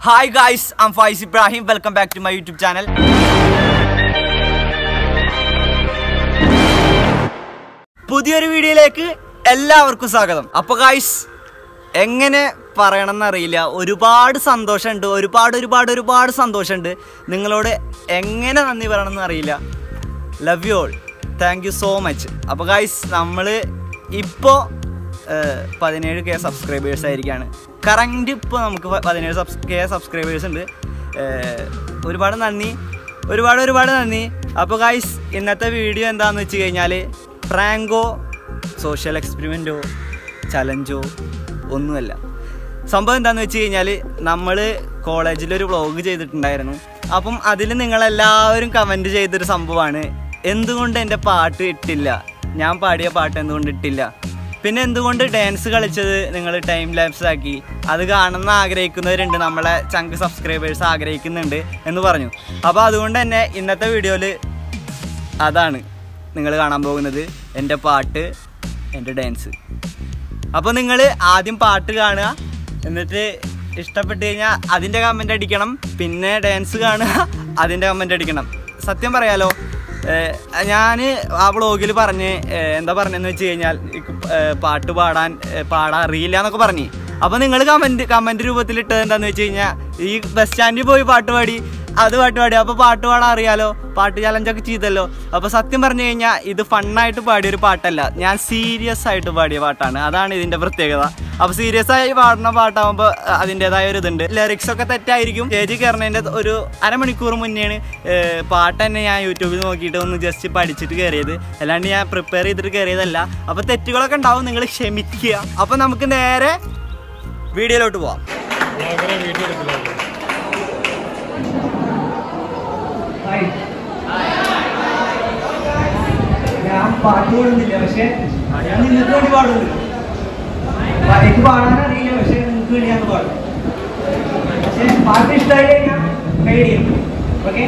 Hi guys, I'm Faiz Ibrahim. Welcome back to my YouTube channel. പുതിയൊരു വീഡിയോയിലേക്ക് എല്ലാവർക്കും സ്വാഗതം. അപ്പോൾ ഗൈസ് എങ്ങനെ പറയണമെന്ന് അറിയില്ല, ഒരുപാട് സന്തോഷമുണ്ട്, ഒരുപാട് സന്തോഷമുണ്ട്. നിങ്ങളോട് എങ്ങനെ നന്ദി പറയണമെന്ന് അറിയില്ല. Love you all, thank you so much. അപ്പോൾ ഗൈസ് നമ്മൾ ഇപ്പോൾ 17K സബ്സ്ക്രൈബേഴ്സ് ആയിരിക്കുകയാണ്. കറൻറ്റ് ഇപ്പോൾ നമുക്ക് 17K സബ്സ്ക്രൈബേഴ്സ് ഉണ്ട്. ഒരുപാട് നന്ദി. അപ്പോൾ ഗൈസ് ഇന്നത്തെ വീഡിയോ എന്താണെന്ന് വെച്ച് കഴിഞ്ഞാൽ പ്രാങ്കോ സോഷ്യൽ എക്സ്പെരിമെൻറ്റോ ചലഞ്ചോ ഒന്നുമല്ല. സംഭവം എന്താണെന്ന് വെച്ച് കഴിഞ്ഞാൽ നമ്മൾ കോളേജിലൊരു വ്ളോഗ് ചെയ്തിട്ടുണ്ടായിരുന്നു. അപ്പം അതിൽ നിങ്ങളെല്ലാവരും കമൻറ്റ് ചെയ്തൊരു സംഭവമാണ്, എന്തുകൊണ്ട് എൻ്റെ പാട്ട് ഇട്ടില്ല, ഞാൻ പാടിയ പാട്ട് എന്തുകൊണ്ട് ഇട്ടില്ല, പിന്നെ എന്തുകൊണ്ട് ഡാൻസ് കളിച്ചത് നിങ്ങൾ ടൈം ലാപ്സ് ആക്കി, അത് കാണുന്ന ആഗ്രഹിക്കുന്നവരുണ്ട്, നമ്മളെ ചങ്ക് സബ്സ്ക്രൈബേഴ്സ് ആഗ്രഹിക്കുന്നുണ്ട് എന്ന് പറഞ്ഞു. അപ്പോൾ അതുകൊണ്ട് തന്നെ ഇന്നത്തെ വീഡിയോയിൽ അതാണ് നിങ്ങൾ കാണാൻ പോകുന്നത്, എൻ്റെ പാട്ട്, എൻ്റെ ഡാൻസ്. അപ്പോൾ നിങ്ങൾ ആദ്യം പാട്ട് കാണുക, എന്നിട്ട് ഇഷ്ടപ്പെട്ട് കഴിഞ്ഞാൽ അതിൻ്റെ കമൻ്റ് അടിക്കണം, പിന്നെ ഡാൻസ് കാണുക, അതിൻ്റെ കമൻ്റ് അടിക്കണം. സത്യം പറയാലോ, ഞാൻ ആ വ്ളോഗിൽ എന്താ പറഞ്ഞതെന്ന് വെച്ച് കഴിഞ്ഞാൽ പാട്ട് പാടാൻ അറിയില്ല എന്നൊക്കെ പറഞ്ഞു. അപ്പോൾ നിങ്ങൾ കമൻറ്റ് രൂപത്തിലിട്ടത് എന്താണെന്ന് വെച്ച് കഴിഞ്ഞാൽ ഈ ബസ് സ്റ്റാൻഡിൽ പോയി പാട്ട് പാടി, അപ്പോൾ പാട്ട് പാടാൻ അറിയാലോ, പാട്ട് ചലഞ്ചൊക്കെ ചെയ്തല്ലോ. അപ്പോൾ സത്യം പറഞ്ഞു കഴിഞ്ഞാൽ ഇത് ഫണ്ണായിട്ട് പാടിയൊരു പാട്ടല്ല, ഞാൻ സീരിയസ് ആയിട്ട് പാടിയ പാട്ടാണ്. അതാണ് ഇതിൻ്റെ പ്രത്യേകത. അപ്പോൾ സീരിയസ് ആയി പാടുന്ന പാട്ടാകുമ്പോൾ അതിൻ്റെതായ ഒരു ഇതുണ്ട്. ലിറിക്സൊക്കെ തെറ്റായിരിക്കും. സ്റ്റേജിൽ കയറുന്നതിൻ്റെ ഒരു അരമണിക്കൂർ മുന്നെയാണ് പാട്ട് തന്നെ ഞാൻ യൂട്യൂബിൽ നോക്കിയിട്ട് ഒന്ന് ജസ്റ്റ് പഠിച്ചിട്ട് കയറിയത്, അല്ലാണ്ട് ഞാൻ പ്രിപ്പയർ ചെയ്തിട്ട് കയറിയതല്ല. അപ്പോൾ തെറ്റുകളൊക്കെ ഉണ്ടാവും, നിങ്ങൾ ക്ഷമിക്കുക. അപ്പോൾ നമുക്ക് നേരെ വീഡിയോയിലോട്ട് പോവാം. ഞാൻ പാട്ട് പാടുന്നില്ല, പക്ഷെ ഞാൻ നിങ്ങൾക്ക് വേണ്ടി പാടുന്നില്ല. എനിക്ക് പാടാനറിയില്ല, പക്ഷെ നിങ്ങൾക്ക് വേണ്ടി ഞാൻ പാടും. പക്ഷെ പാട്ട് ഇഷ്ടമായി കഴിഞ്ഞാൽ കൈഡിയും. ഓക്കെ,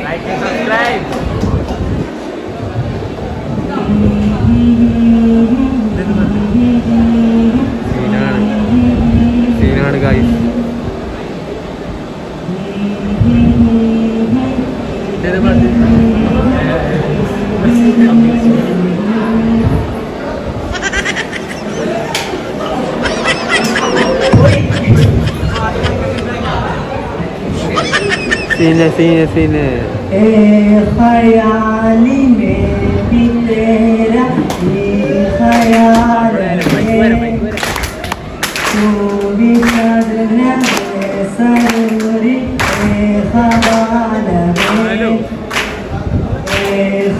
सीने ख्याली में भी तेरा ख्याल है, तू भी सदने सरूरी ख्याल में,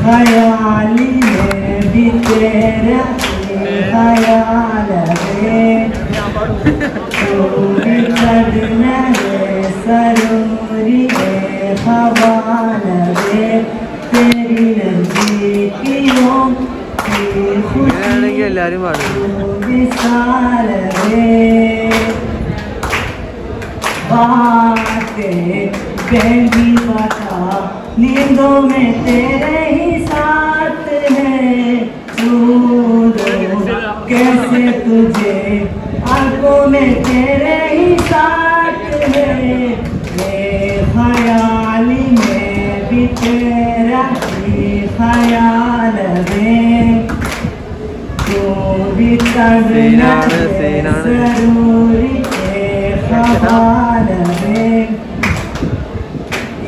ख्याली में भी तेरा ख्याल है, तू भी सदने सरूरी ख्याल है, तेरी नज़दीकियों की खुशी विशाल है, बातें कहीं बता नींदों में तेरे ही साथ है, कैसे तुझे आंखों में तेरे ही साथ है, ख्याली में भी तेरा ही ख्याल है, तू भी तड़ना जरूरी ख्याल है,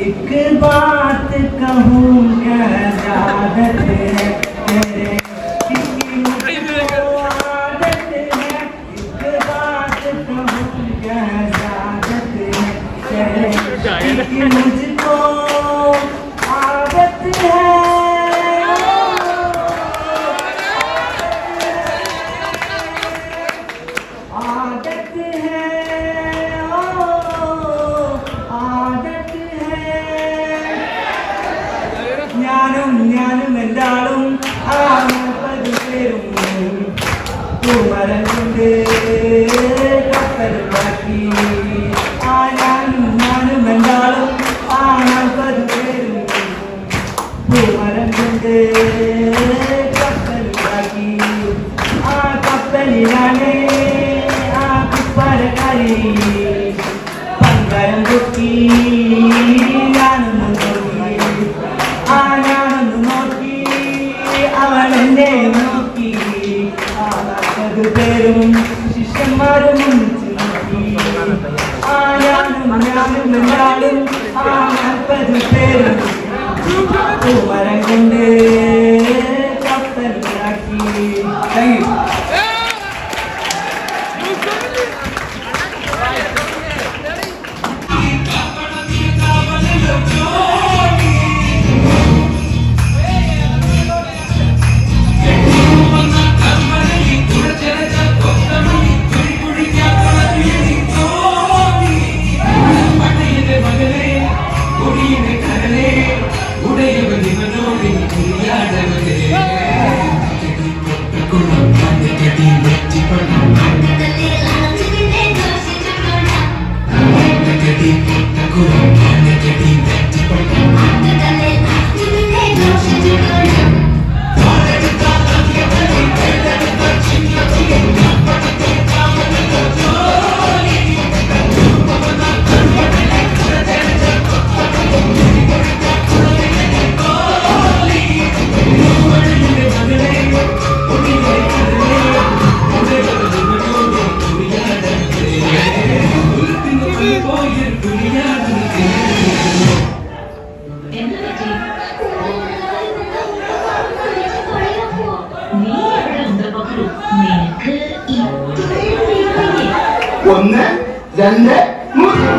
एक बात कहूँ क्या आदत है तेरे, आदत है, एक बात कहूँ क्या आदत है तेरे, मुझको आदत है, आदत है, आदत है, ഞാനും എന്താളും പേരും കുമരനുണ്ട് കപ്പൽ ബാക്കി, ഞാനും എന്താളും പേരും കുമരനുണ്ട് കപ്പൽ ബാക്കി, ആ കപ്പലിലാണ് ആ കുപ്പരക്കാരി പങ്കരം നോക്കി ഞാനൊന്ന് നോക്കി ഞാനൊന്ന് നോക്കി അവളെന്നെ നോക്കി പേരും ശിഷ്യന്മാരും നോക്കി ഞാനും എല്ലാവരും 40 പേരും മരം കൊണ്ട് കപ്പലാക്കി. Thank you. ഒന്ന് രണ്ട് മൂന്ന്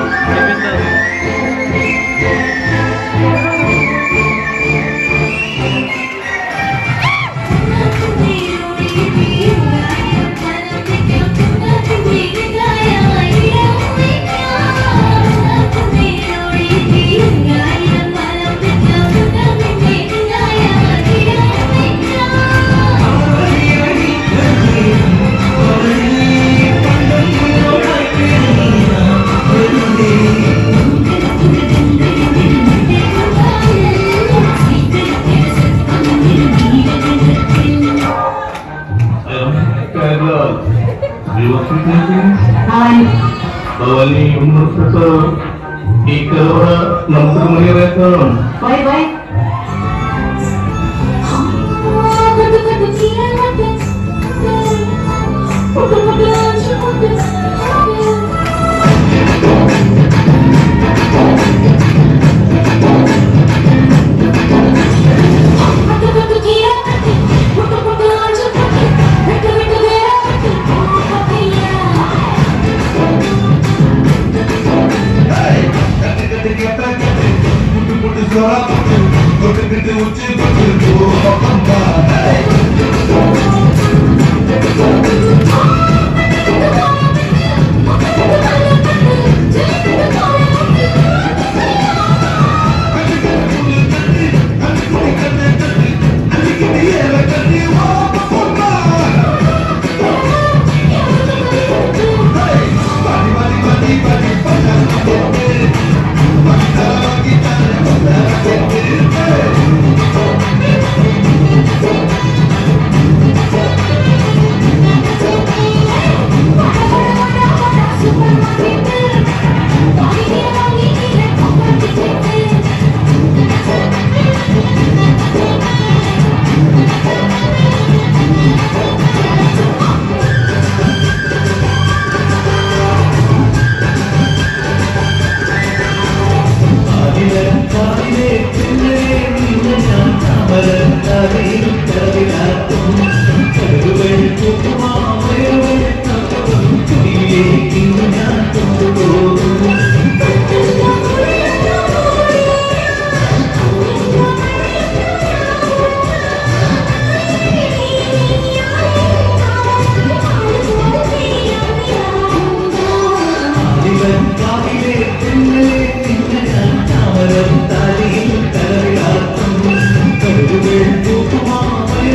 Bawali umur satu, ikawa nomor mengiratkan. Bye bye.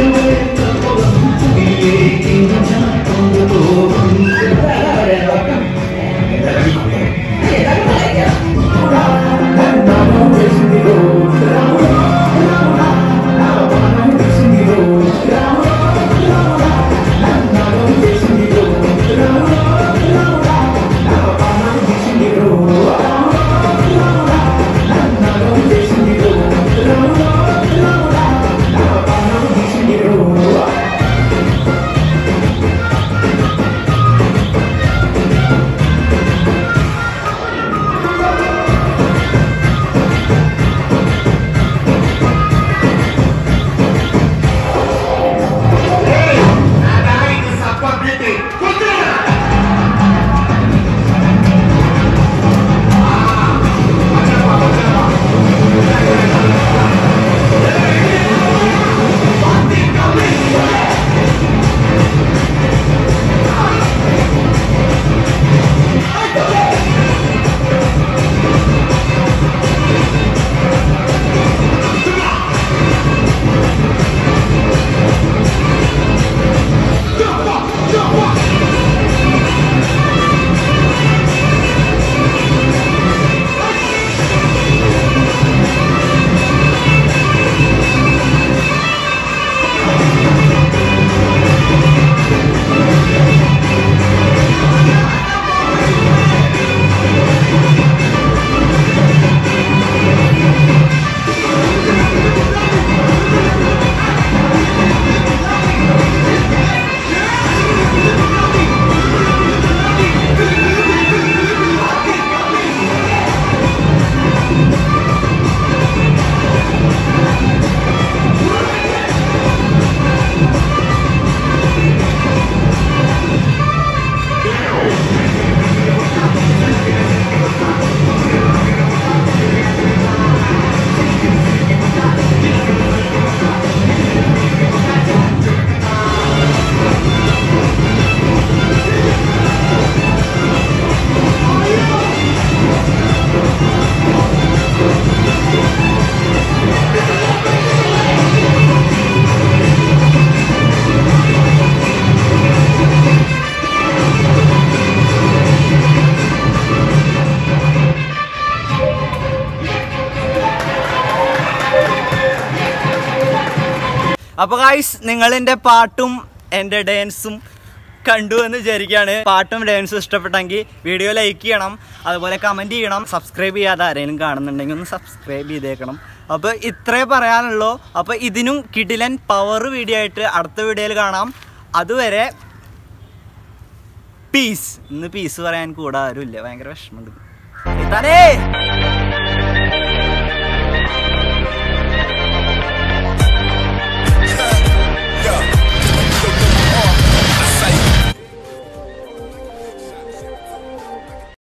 Thank you. അപ്പോൾ ഗൈസ് നിങ്ങൾ എൻ്റെ പാട്ടും എൻ്റെ ഡാൻസും കണ്ടു എന്ന് വിചാരിക്കുകയാണ്. പാട്ടും ഡാൻസും ഇഷ്ടപ്പെട്ടെങ്കിൽ വീഡിയോ ലൈക്ക് ചെയ്യണം, അതുപോലെ കമൻറ്റ് ചെയ്യണം. സബ്സ്ക്രൈബ് ചെയ്യാതെ ആരെങ്കിലും കാണുന്നുണ്ടെങ്കിൽ ഒന്ന് സബ്സ്ക്രൈബ് ചെയ്തേക്കണം. അപ്പോൾ ഇത്രേ പറയാനുള്ളൂ. അപ്പോൾ ഇതിനും കിടിലൻ പവർ വീഡിയോ ആയിട്ട് അടുത്ത വീഡിയോയിൽ കാണാം. അതുവരെ പീസ്. ഇന്ന് പീസ് പറയാൻ കൂടെ ആരുമില്ല, ഭയങ്കര വിഷമമുണ്ട്.